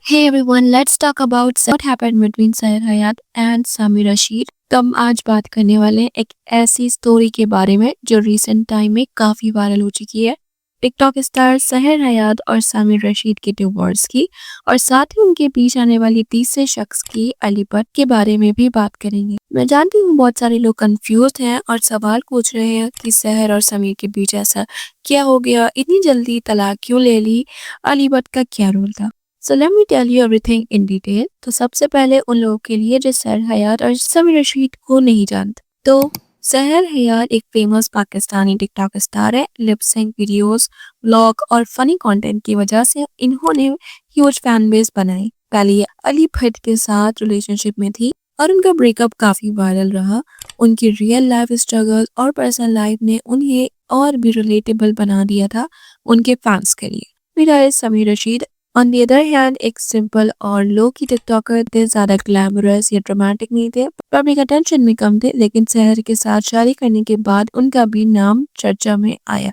Hey everyone, let's talk about what happened between Sair Hayat and Sami Rashid. तो हम आज बात करने वाले हैं एक ऐसी स्टोरी के बारे में जो रीसेंट टाइम में काफी वायरल हो चुकी है। टिकटॉक स्टार सहर हयात और सामिर रशीद के डिवोर्स की और साथ ही उनके बीच आने वाली तीसरे शख्स की अली भट्ट के बारे में भी बात करेंगे। मैं जानती हूँ बहुत सारे लोग कंफ्यूज हैं और सवाल पूछ रहे हैं कि सहर और समीर के बीच ऐसा क्या हो गया, इतनी जल्दी तलाक क्यों ले ली, अली भट्ट का क्या रोल था। So let me tell you everything in detail. तो सबसे पहले उन लोगों के लिए जो सहर हयात और समीर रशीद को नहीं जानते, तो सहर हयात एक फेमस पाकिस्तानी टिकटॉक स्टार है। लिप सिंक वीडियोस, व्लॉग और फनी कंटेंट की वजह से इन्होंने ह्यूज फैन बेस बनाई। पहले ये अली भट्ट के साथ रिलेशनशिप में थी और उनका ब्रेकअप काफी वायरल रहा। उनकी रियल लाइफ स्ट्रगल और पर्सनल लाइफ ने उन्हें और भी रिलेटेबल बना दिया था उनके फैंस के लिए। मेरा Sameer Rashid on the other hand एक सिंपल और लो की टिकटॉकर थे, ज्यादा ग्लैमरस या ड्रामेटिक नहीं थे, पब्लिक अटेंशन भी कम थे, लेकिन सहर के साथ शादी करने के बाद उनका भी नाम चर्चा में आया।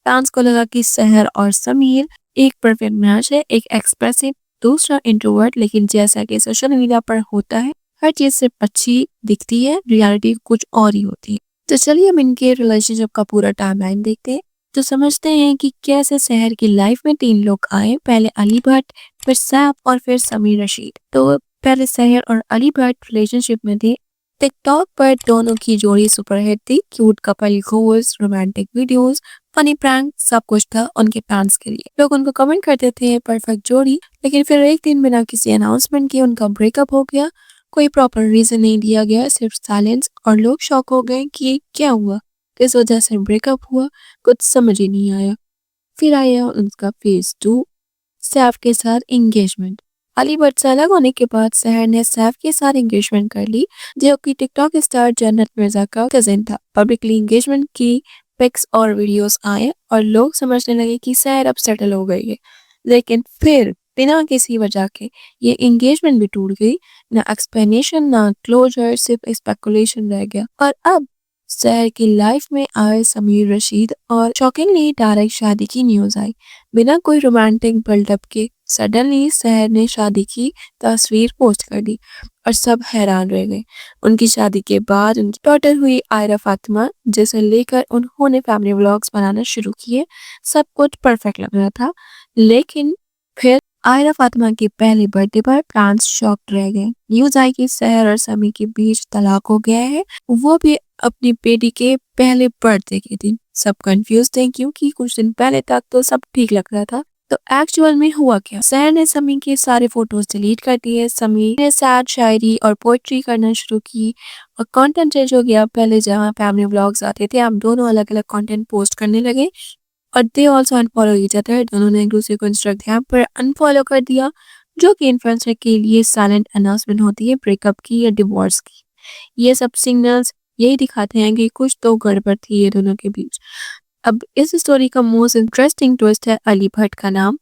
फैंस को लगा कि सहर और समीर एक परफेक्ट मैच है, एक एक्सप्रेसिव, दूसरा इंट्रोवर्ट, लेकिन जैसा कि सोशल मीडिया पर होता है हर चीज सिर्फ अच्छी दिखती है, रियलिटी कुछ और ही होती है। तो चलिए अब इनके रिलेशनशिप का पूरा टाइमलाइन देखते हैं, तो समझते हैं कि कैसे सहर की लाइफ में 3 लोग आए, पहले अली भट्ट, फिर सैफ और फिर समीर रशीद। तो पहले सहर और अली भट्ट रिलेशनशिप में थे। टिकटॉक पर दोनों की जोड़ी सुपरहिट थी, cute couple goals, romantic videos, funny prank, सब कुछ था उनके फैंस के लिए। लोग उनको कमेंट करते थे परफेक्ट जोड़ी, लेकिन फिर एक दिन बिना किसी अनाउंसमेंट के उनका ब्रेकअप हो गया। कोई प्रॉपर रीजन नहीं दिया गया, सिर्फ साइलेंस, और लोग शॉक हो गए कि क्या हुआ, किस वजह से ब्रेकअप हुआ, कुछ समझ ही नहीं आया। फिर आया उनका फेज 2, सैफ के साथ एंगेजमेंट। अली भट्ट से अलग होने के बाद सहर ने सैफ के साथ एंगेजमेंट कर ली, जो कि टिकटॉक स्टार जन्नत मिर्जा का कजिन था। पब्लिकली एंगेजमेंट की पिक्स और वीडियोस आए और लोग समझने लगे कि सहर अब सेटल हो गई है, लेकिन फिर बिना किसी वजह के ये एंगेजमेंट भी टूट गई। ना एक्सप्लेनेशन ना क्लोजर, सिर्फ स्पेकुलेशन रह गया। और अब सहर की लाइफ में आए समीर रशीद और शॉकिंगली डायरेक्ट शादी की न्यूज आई, बिना कोई रोमांटिक बिल्डअप के। सडनली सहर ने शादी की तस्वीर पोस्ट कर दी और सब हैरान रह गए। उनकी शादी के बाद उनकी डॉटर हुई आयरा फातिमा, जिसे लेकर उन्होंने फैमिली व्लॉग्स बनाना शुरू किए। सब कुछ परफेक्ट लग रहा था, लेकिन फिर आयरा फातिमा के पहले बर्थडे पर फैंस शॉक्ड रह गए। न्यूज आई कि सहर और समी के बीच तलाक हो गया है, वो भी अपनी बेटी के पहले बर्थडे के दिन। सब कंफ्यूज थे क्योंकि कुछ दिन पहले तक तो सब ठीक लग रहा था। तो एक्चुअल में हुआ क्या? सहर ने समी के सारे फोटोज डिलीट कर दिए, समी ने सैड शायरी और पोएट्री करना शुरू की और कंटेंट चेंज हो गया। पहले जहां फैमिली व्लॉग्स आते थे, अब दोनों अलग अलग कंटेंट पोस्ट करने लगे और they also unfollow each other. दोनों ने एक दूसरे को इंस्टाग्राम पर अनफॉलो कर दिया, जो कि इन्फ्लुएंसर के लिए साइलेंट अनाउंसमेंट होती है ब्रेकअप की या डिवोर्स की। ये सब सिग्नल्स यही दिखाते हैं कि कुछ तो गड़बड़ थी ये दोनों के बीच। अब इस स्टोरी का मोस्ट इंटरेस्टिंग ट्विस्ट है अली भट्ट का नाम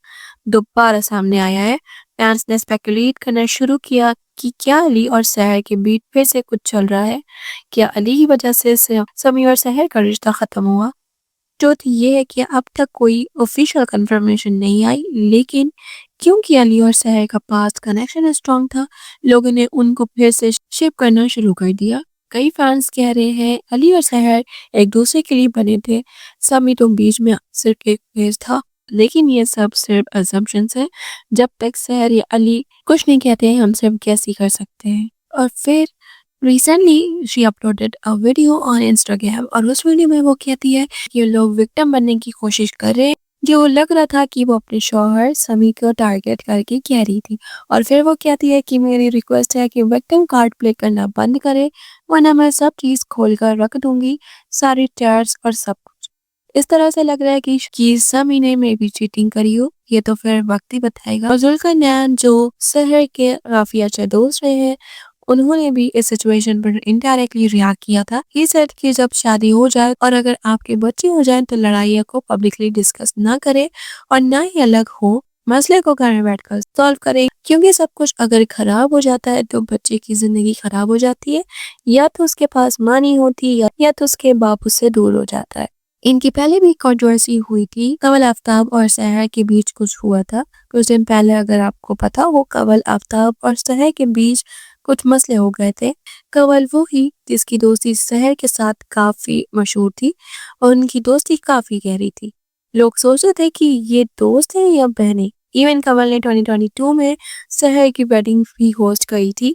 दोबारा सामने आया है। फैंस ने स्पेकुलेट करना शुरू किया कि क्या अली और सहर के बीच फिर से कुछ चल रहा है, क्या अली की वजह से समी और सहर का रिश्ता खत्म हुआ। ट्रुथ ये है कि अब तक कोई ऑफिशियल कंफर्मेशन नहीं आई, लेकिन क्योंकि अली और सहर का पास्ट कनेक्शन स्ट्रांग था, लोगों ने उनको फिर से शिप करना शुरू कर दिया। कई फैंस कह रहे हैं अली और सहर एक दूसरे के लिए बने थे, समी तो बीच में सिर्फ एक फेज था, लेकिन ये सब सिर्फ अजम्पशंस है। जब तक सहर या अली कुछ नहीं कहते हैं, हम सिर्फ गैस ही कर सकते हैं। और फिर recently she uploaded a video on Instagram और उस वीडियो में वो कहती है कि लोग विक्टिम बनने की कोशिश कर रहे हैं, जो लग रहा था कि वो अपने शौहर समी को टारगेट करके कह रही थी। और फिर वो कहती है कि मेरी रिक्वेस्ट है कि विक्टिम कार्ड प्ले करना बंद करे, वरना मैं सब चीज खोल कर रख दूंगी, सारी चैट्स और सब कुछ। इस तरह से लग रहा है कि समी ने मे भी चीटिंग करी हो, ये तो फिर वक्त ही बताएगा। और जुल्करनैन जो सहर के काफी अच्छे दोस्त रहे हैं, उन्होंने भी इस सिचुएशन पर इनडायरेक्टली रिएक्ट किया था। ये सेट कि जब शादी हो जाए और अगर आपके बच्चे हो जाएं तो लड़ाइयों को पब्लिकली डिस्कस ना करें और ना ही अलग हो, मसले को घर में बैठकर सॉल्व करें, क्योंकि सब कुछ अगर खराब हो जाता है तो बच्चे की जिंदगी खराब हो जाती है, या तो उसके पास माँ नहीं होती या तो उसके बाप उससे दूर हो जाता है। ان کی پہلے بھی کنٹروورسی ہوئی تھی، کنول آفتاب اور سحر کے بیچ کچھ ہوا تھا کچھ دن پہلے، اگر آپ کو پتا ہو کنول آفتاب اور سحر کے بیچ کچھ مسئلے ہو گئے تھے۔ کنول وہی جس کی دوستی سحر کے ساتھ کافی مشہور تھی اور ان کی دوستی کافی گہری تھی، لوگ سوچتے تھے کہ یہ دوست ہیں یا بہنیں۔ ایون کنول نے 2022 میں سحر کی ویڈنگ بھی ہوسٹ کی تھی،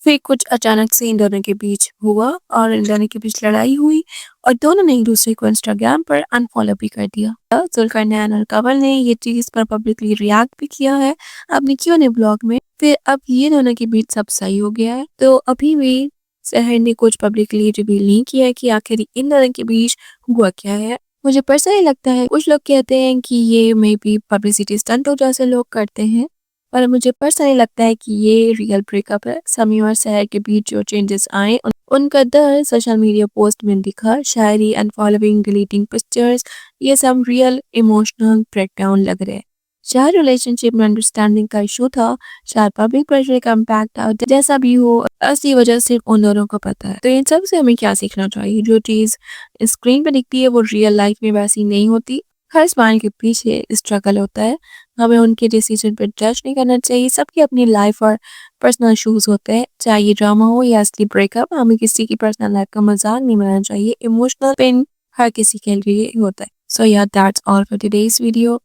پھر کچھ اچانک سے ان دونوں کے بیچ ہوا اور ان دونوں کے بیچ لڑائی ہوئی اور دونوں نے ایک دوسرے کو انسٹاگرام پر انفالو بھی کر دیا۔ ذوالقرنین اور کنول نے یہ چیز پر پبلکلی ریاکٹ بھی کیا ہے اپنی Q&A بلاگ میں، پھر اب یہ دونوں کے بیچ سب صحیح ہو گیا ہے۔ تو ابھی بھی سحر نے کچھ پبلکلی ریویل نہیں کیا ہے کہ آخر ان دونوں کے بیچ ہوا کیا ہے۔ مجھے پرسنلی لگتا ہے کچھ لوگ کہتے ہیں کہ یہ مے بی پبلسٹی اسٹنٹ ہو جیسے لوگ کرتے ہیں، پر مجھے پرسنلی لگتا ہے کہ یہ ریئل بریک اپ ہے۔ سمی اور سحر کے بیچ جو چینجز آئے ان کا درد سوشل میڈیا پوسٹ میں دکھا، شاعری، انفالوئنگ، ڈیلیٹنگ پکچرز، یہ سب ریئل ایموشنل بریک ڈاؤن لگ رہے۔ شاید ریلیشن شپ میں انڈرسٹینڈنگ کا ایشو تھا، شاید پبلک پریشر کا امپیکٹ تھا، جیسا بھی ہو اصلی وجہ صرف ان دونوں کو پتا ہے۔ تو ان سب سے ہمیں کیا سیکھنا چاہیے؟ جو چیز اسکرین پہ دکھتی ہے وہ ریئل لائف میں ویسی نہیں ہوتی، ہر اسمائل کے پیچھے اسٹرگل ہوتا ہے، ہمیں ان کے ڈیسیجن پہ جج نہیں کرنا چاہیے۔ سب کی اپنی لائف اور پرسنل ایشوز ہوتے ہیں، چاہے یہ ڈرامہ ہو یا اصلی بریک اپ، ہمیں کسی کی پرسنل لائف کا مذاق نہیں بنانا چاہیے۔ ایموشنل پین ہر کسی کے لیے ہوتا ہے۔ So yeah, that's all for today's video.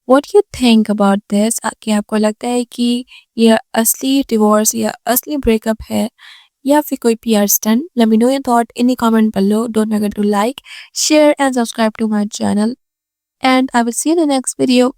What do you think about this? کہ آپ کو لگتا ہے کہ یہ اصلی ڈیورس یا اصلی بریک اپ ہے یا پھر کوئی PR stunt? Let me know your thought in the comment below. Don't forget to like, share and subscribe to my channel. And I will see you in the next video.